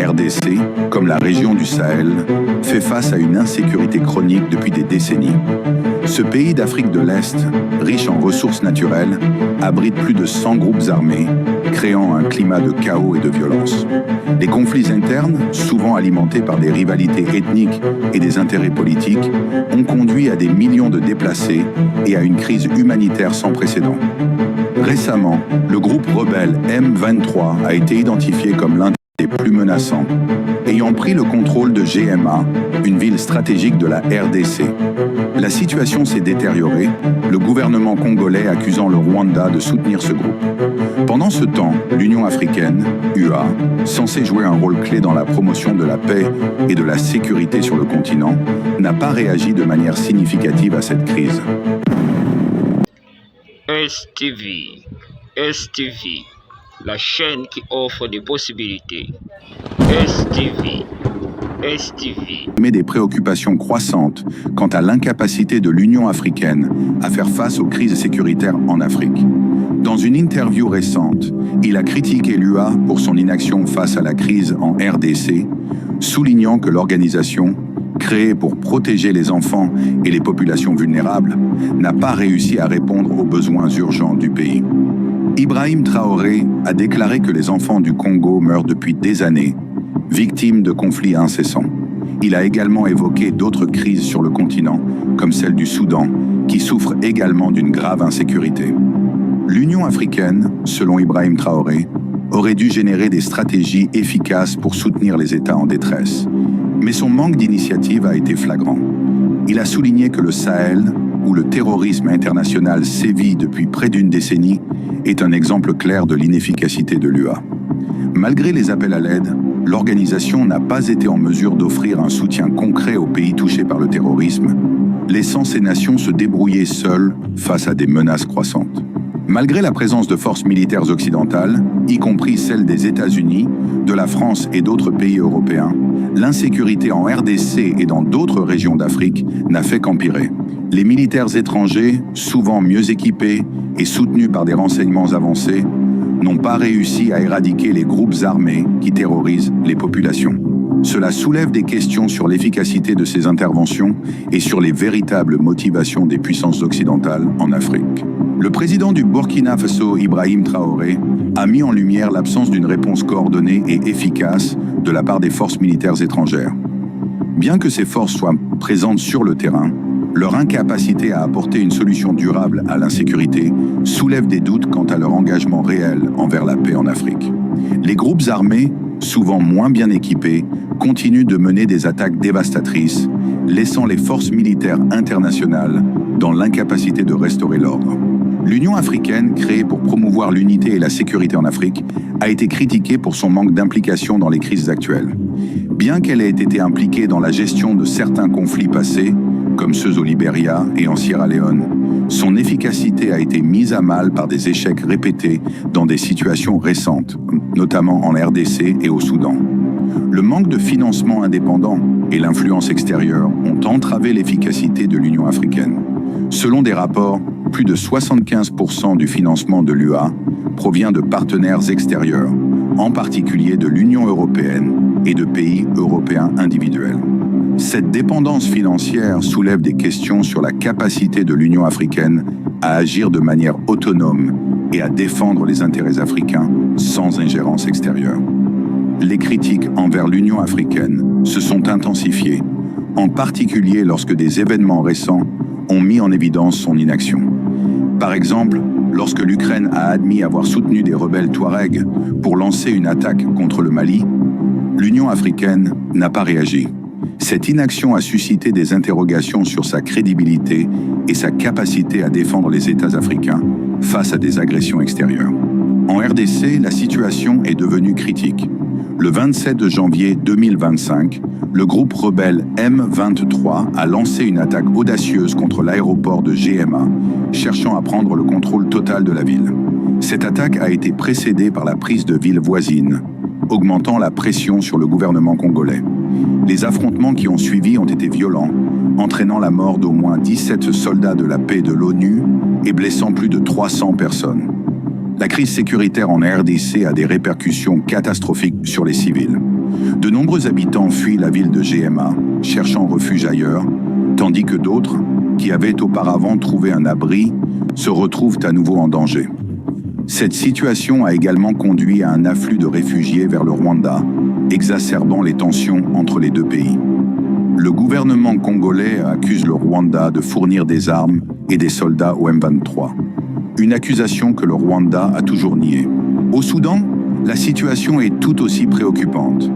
RDC, comme la région du Sahel, fait face à une insécurité chronique depuis des décennies. Ce pays d'Afrique de l'Est, riche en ressources naturelles, abrite plus de 100 groupes armés, créant un climat de chaos et de violence. Les conflits internes, souvent alimentés par des rivalités ethniques et des intérêts politiques, ont conduit à des millions de déplacés et à une crise humanitaire sans précédent. Récemment, le groupe rebelle M23 a été identifié comme l'un des plus menaçants, ayant pris le contrôle de Gma, une ville stratégique de la RDC. La situation s'est détériorée, le gouvernement congolais accusant le Rwanda de soutenir ce groupe. Pendant ce temps, l'Union africaine, UA, censée jouer un rôle clé dans la promotion de la paix et de la sécurité sur le continent, n'a pas réagi de manière significative à cette crise. STV, la chaîne qui offre des possibilités. STV. Mais des préoccupations croissantes quant à l'incapacité de l'Union africaine à faire face aux crises sécuritaires en Afrique. Dans une interview récente, il a critiqué l'UA pour son inaction face à la crise en RDC, soulignant que l'organisation, créée pour protéger les enfants et les populations vulnérables, n'a pas réussi à répondre aux besoins urgents du pays. Ibrahim Traoré a déclaré que les enfants du Congo meurent depuis des années, victimes de conflits incessants. Il a également évoqué d'autres crises sur le continent, comme celle du Soudan, qui souffre également d'une grave insécurité. L'Union africaine, selon Ibrahim Traoré, aurait dû générer des stratégies efficaces pour soutenir les États en détresse. Mais son manque d'initiative a été flagrant. Il a souligné que le Sahel, où le terrorisme international sévit depuis près d'une décennie, est un exemple clair de l'inefficacité de l'UA. Malgré les appels à l'aide, l'organisation n'a pas été en mesure d'offrir un soutien concret aux pays touchés par le terrorisme, laissant ces nations se débrouiller seules face à des menaces croissantes. Malgré la présence de forces militaires occidentales, y compris celles des États-Unis, de la France et d'autres pays européens, l'insécurité en RDC et dans d'autres régions d'Afrique n'a fait qu'empirer. Les militaires étrangers, souvent mieux équipés et soutenus par des renseignements avancés, n'ont pas réussi à éradiquer les groupes armés qui terrorisent les populations. Cela soulève des questions sur l'efficacité de ces interventions et sur les véritables motivations des puissances occidentales en Afrique. Le président du Burkina Faso, Ibrahim Traoré, a mis en lumière l'absence d'une réponse coordonnée et efficace de la part des forces militaires étrangères. Bien que ces forces soient présentes sur le terrain, leur incapacité à apporter une solution durable à l'insécurité soulève des doutes quant à leur engagement réel envers la paix en Afrique. Les groupes armés, souvent moins bien équipés, continuent de mener des attaques dévastatrices, laissant les forces militaires internationales dans l'incapacité de restaurer l'ordre. L'Union africaine, créée pour promouvoir l'unité et la sécurité en Afrique, a été critiquée pour son manque d'implication dans les crises actuelles. Bien qu'elle ait été impliquée dans la gestion de certains conflits passés, comme ceux au Libéria et en Sierra Leone, son efficacité a été mise à mal par des échecs répétés dans des situations récentes, notamment en RDC et au Soudan. Le manque de financement indépendant et l'influence extérieure ont entravé l'efficacité de l'Union africaine. Selon des rapports, plus de 75% du financement de l'UA provient de partenaires extérieurs, en particulier de l'Union européenne et de pays européens individuels. Cette dépendance financière soulève des questions sur la capacité de l'Union africaine à agir de manière autonome et à défendre les intérêts africains sans ingérence extérieure. Les critiques envers l'Union africaine se sont intensifiées, en particulier lorsque des événements récents ont mis en évidence son inaction. Par exemple, lorsque l'Ukraine a admis avoir soutenu des rebelles Touaregs pour lancer une attaque contre le Mali, l'Union africaine n'a pas réagi. Cette inaction a suscité des interrogations sur sa crédibilité et sa capacité à défendre les États africains face à des agressions extérieures. En RDC, la situation est devenue critique. Le 27 janvier 2025, le groupe rebelle M23 a lancé une attaque audacieuse contre l'aéroport de Gma, cherchant à prendre le contrôle total de la ville. Cette attaque a été précédée par la prise de villes voisines, augmentant la pression sur le gouvernement congolais. Les affrontements qui ont suivi ont été violents, entraînant la mort d'au moins 17 soldats de la paix de l'ONU et blessant plus de 300 personnes. La crise sécuritaire en RDC a des répercussions catastrophiques sur les civils. De nombreux habitants fuient la ville de Gma, cherchant refuge ailleurs, tandis que d'autres, qui avaient auparavant trouvé un abri, se retrouvent à nouveau en danger. Cette situation a également conduit à un afflux de réfugiés vers le Rwanda, exacerbant les tensions entre les deux pays. Le gouvernement congolais accuse le Rwanda de fournir des armes et des soldats au M23. Une accusation que le Rwanda a toujours niée. Au Soudan, la situation est tout aussi préoccupante.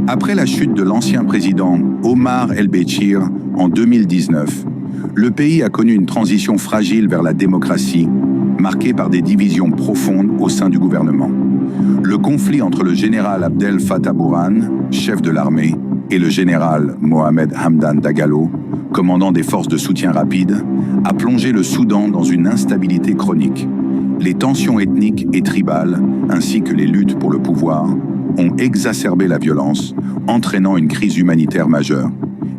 Après la chute de l'ancien président Omar el-Béchir en 2019, le pays a connu une transition fragile vers la démocratie, marquée par des divisions profondes au sein du gouvernement. Le conflit entre le général Abdel Fattah Burhan, chef de l'armée, et le général Mohamed Hamdan Dagalo, commandant des forces de soutien rapide, a plongé le Soudan dans une instabilité chronique. Les tensions ethniques et tribales, ainsi que les luttes pour le pouvoir, ont exacerbé la violence, entraînant une crise humanitaire majeure.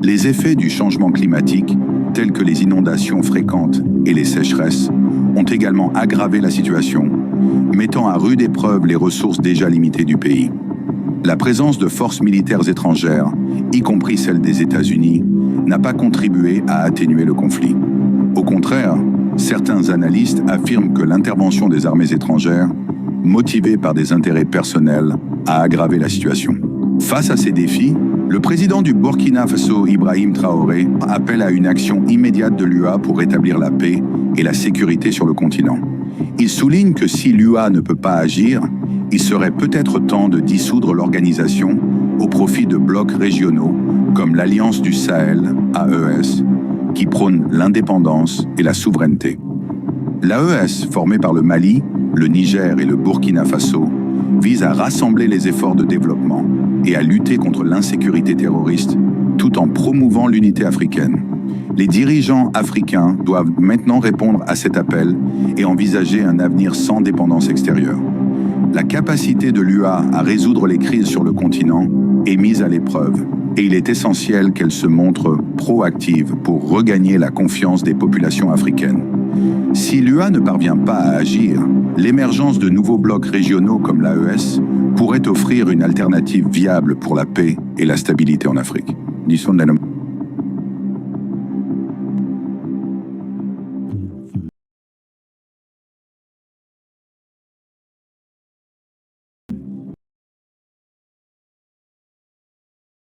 Les effets du changement climatique, tels que les inondations fréquentes et les sécheresses, ont également aggravé la situation, mettant à rude épreuve les ressources déjà limitées du pays. La présence de forces militaires étrangères, y compris celles des États-Unis, n'a pas contribué à atténuer le conflit. Au contraire, certains analystes affirment que l'intervention des armées étrangères, motivée par des intérêts personnels, a aggravé la situation. Face à ces défis, le président du Burkina Faso, Ibrahim Traoré, appelle à une action immédiate de l'UA pour rétablir la paix et la sécurité sur le continent. Il souligne que si l'UA ne peut pas agir, il serait peut-être temps de dissoudre l'organisation au profit de blocs régionaux comme l'Alliance du Sahel, AES, qui prône l'indépendance et la souveraineté. L'AES, formée par le Mali, le Niger et le Burkina Faso, vise à rassembler les efforts de développement et à lutter contre l'insécurité terroriste tout en promouvant l'unité africaine. Les dirigeants africains doivent maintenant répondre à cet appel et envisager un avenir sans dépendance extérieure. La capacité de l'UA à résoudre les crises sur le continent est mise à l'épreuve et il est essentiel qu'elle se montre proactive pour regagner la confiance des populations africaines. Si l'UA ne parvient pas à agir, l'émergence de nouveaux blocs régionaux comme l'AES pourrait offrir une alternative viable pour la paix et la stabilité en Afrique.